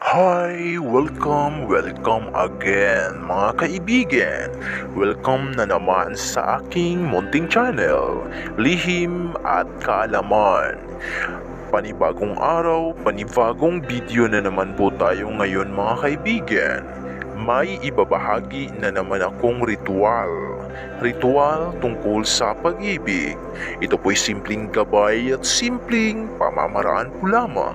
Hi! Welcome again mga kaibigan. Welcome na naman sa aking munting channel, Lihim at Kaalaman. Panibagong araw, panibagong video na naman po tayo ngayon mga kaibigan. May ibabahagi na naman akong ritual. Ritual tungkol sa pag-ibig. Ito po'y simpleng gabay at simpleng pamamaraan po lamang.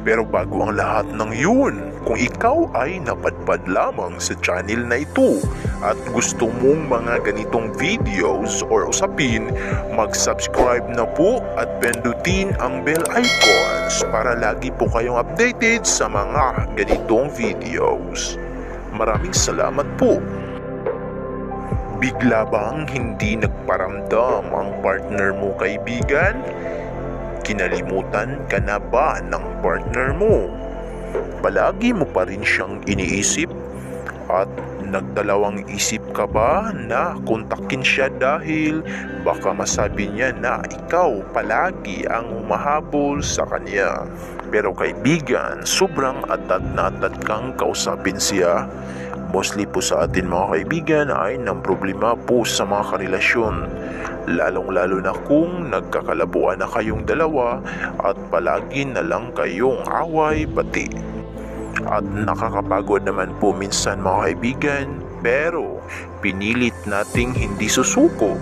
Pero bago ang lahat ng yun, kung ikaw ay napadpad lamang sa channel na ito at gusto mong mga ganitong videos or usapin, mag-subscribe na po at pindutin ang bell icons para lagi po kayong updated sa mga ganitong videos. Maraming salamat po! Bigla bang hindi nagparamdam ang partner mo, kaibigan? Kinalimutan ka na ba ng partner mo? Palagi mo pa rin siyang iniisip? At nagdalawang isip ka ba na kontakin siya dahil baka masabi niya na ikaw palagi ang humahabol sa kanya? Pero kaibigan, sobrang atat na atat kang kausapin siya. Mostly po sa atin mga kaibigan ay ng problema po sa mga karelasyon. Lalong-lalo na kung nagkakalabuan na kayong dalawa at palagi na lang kayong away pati. At nakakapagod naman po minsan mga kaibigan, pero pinilit nating hindi susuko.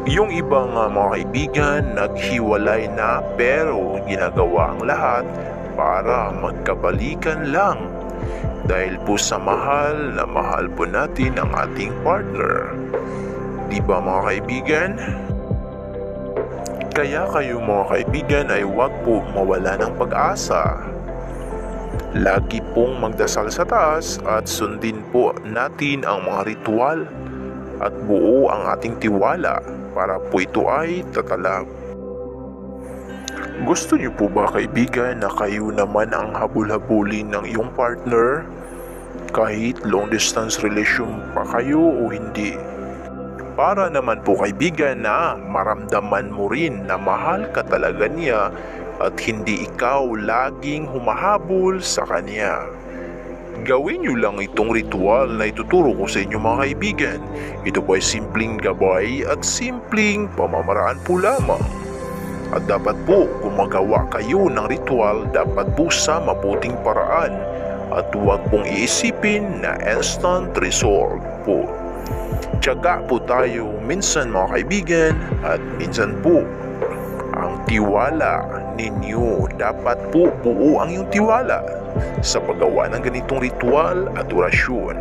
Yung ibang mga kaibigan naghiwalay na pero ginagawa ang lahat para magkabalikan lang. Dahil po sa mahal na mahal po natin ang ating partner. Diba mga kaibigan? Kaya kayo mga kaibigan ay huwag po mawala ng pag-asa. Lagi pong magdasal sa taas at sundin po natin ang mga ritual at buo ang ating tiwala para po ito ay tatalab. Gusto niyo po ba kaibigan na kayo naman ang habol-habulin ng iyong partner? Kahit long distance relation pa kayo o hindi? Para naman po kaibigan na maramdaman mo rin na mahal ka talaga niya at hindi ikaw laging humahabol sa kanya. Gawin nyo lang itong ritual na ituturo ko sa inyo mga kaibigan. Ito po ay simpleng gabay at simpleng pamamaraan po lamang. At dapat po gumagawa kayo ng ritual dapat po sa mabuting paraan at huwag pong iisipin na instant result po. Tiyaga po tayo minsan mga kaibigan at minsan po ang tiwala ninyo. Dapat po buo ang iyong tiwala sa paggawa ng ganitong ritual at orasyon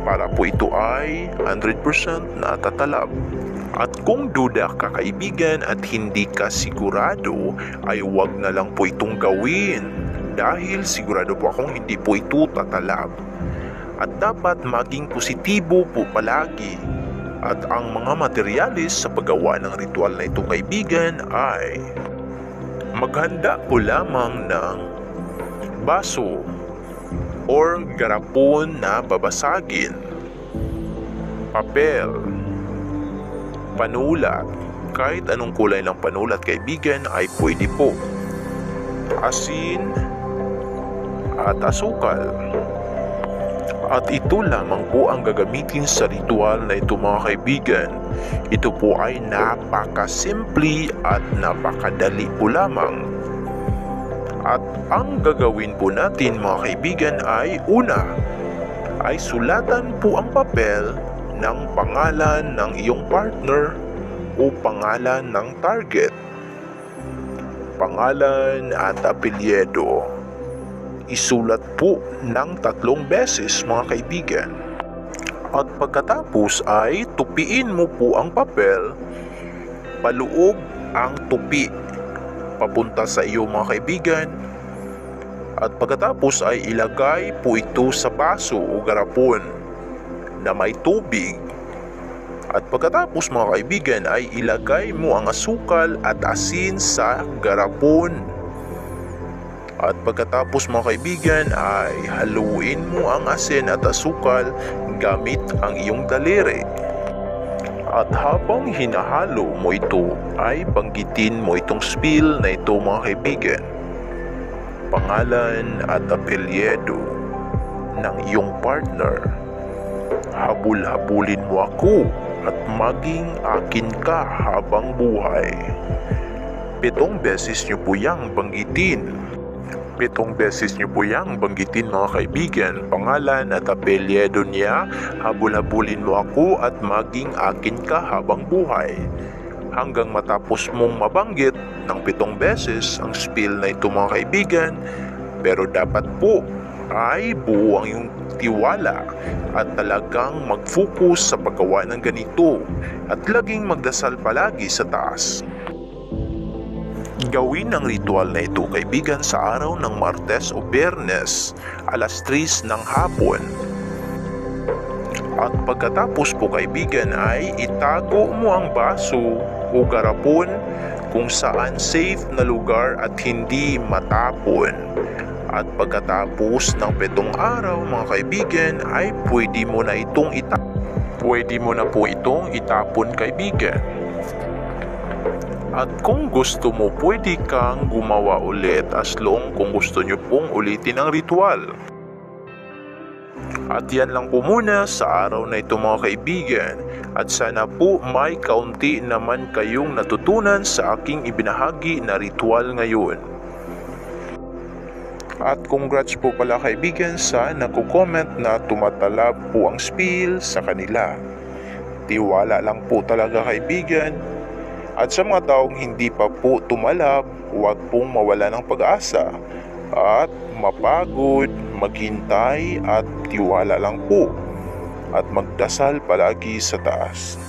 para po ito ay 100% natatalab. At kung duda ka kaibigan at hindi ka sigurado ay huwag na lang po itong gawin dahil sigurado po akong hindi po ito tatalab. At dapat maging positibo po palagi. At ang mga materyales sa paggawa ng ritual na ito kaibigan ay maghanda po lamang ng baso or garapon na babasagin, papel, panulat, kahit anong kulay ng panulat kaibigan ay pwede po, asin at asukal. At ito lamang po ang gagamitin sa ritual na ito mga kaibigan. Ito po ay napakasimple at napakadali po lamang. At ang gagawin po natin mga kaibigan ay una, ay sulatan po ang papel ng pangalan ng iyong partner o pangalan ng target. Pangalan at apelyido. Isulat po ng 3 beses mga kaibigan. At pagkatapos ay tupiin mo po ang papel, paloob ang tupi papunta sa iyo mga kaibigan. At pagkatapos ay ilagay po ito sa baso o garapon na may tubig. At pagkatapos mga kaibigan ay ilagay mo ang asukal at asin sa garapon. At pagkatapos mga kaibigan ay haluin mo ang asin at asukal gamit ang iyong daliri. At habang hinahalo mo ito ay banggitin mo itong spill na ito mga kaibigan. pangalan at apelyido ng iyong partner. Habul-habulin mo ako at maging akin ka habang buhay. 7 beses niyo po yang banggitin. 7 beses niyo po yang banggitin mga kaibigan, pangalan at apelyido niya. Habul-habulin mo ako at maging akin ka habang buhay. Hanggang matapos mong mabanggit ng 7 beses ang spiel na ito mga kaibigan. Pero dapat po ay buo ang iyong tiwala at talagang mag-focus sa paggawa ng ganito at laging magdasal palagi sa taas. Gawin ang ritual na ito kaibigan sa araw ng Martes o Biyernes, alas 3 ng hapon. At pagkatapos po kaibigan ay itago mo ang baso o garapon kung saan safe na lugar at hindi matapon. At pagkatapos ng 7 araw mga kaibigan ay pwede mo na po itong itapon kaibigan. At kung gusto mo, pwede kang gumawa ulit as long kung gusto nyo pong ulitin ang ritual. At yan lang po muna sa araw na ito mga kaibigan. At sana po may kaunti naman kayong natutunan sa aking ibinahagi na ritual ngayon. At congrats po pala kaibigan sa nagko-comment na tumatalab po ang spiel sa kanila. Tiwala lang po talaga kaibigan. At sa mga taong hindi pa po tumalab, huwag pong mawala ng pag-asa at mapagod, maghintay at tiwala lang po at magdasal palagi sa taas.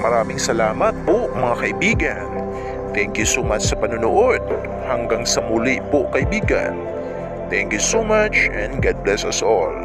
Maraming salamat po mga kaibigan. Thank you so much sa panonood. Hanggang sa muli po kaibigan. Thank you so much and God bless us all.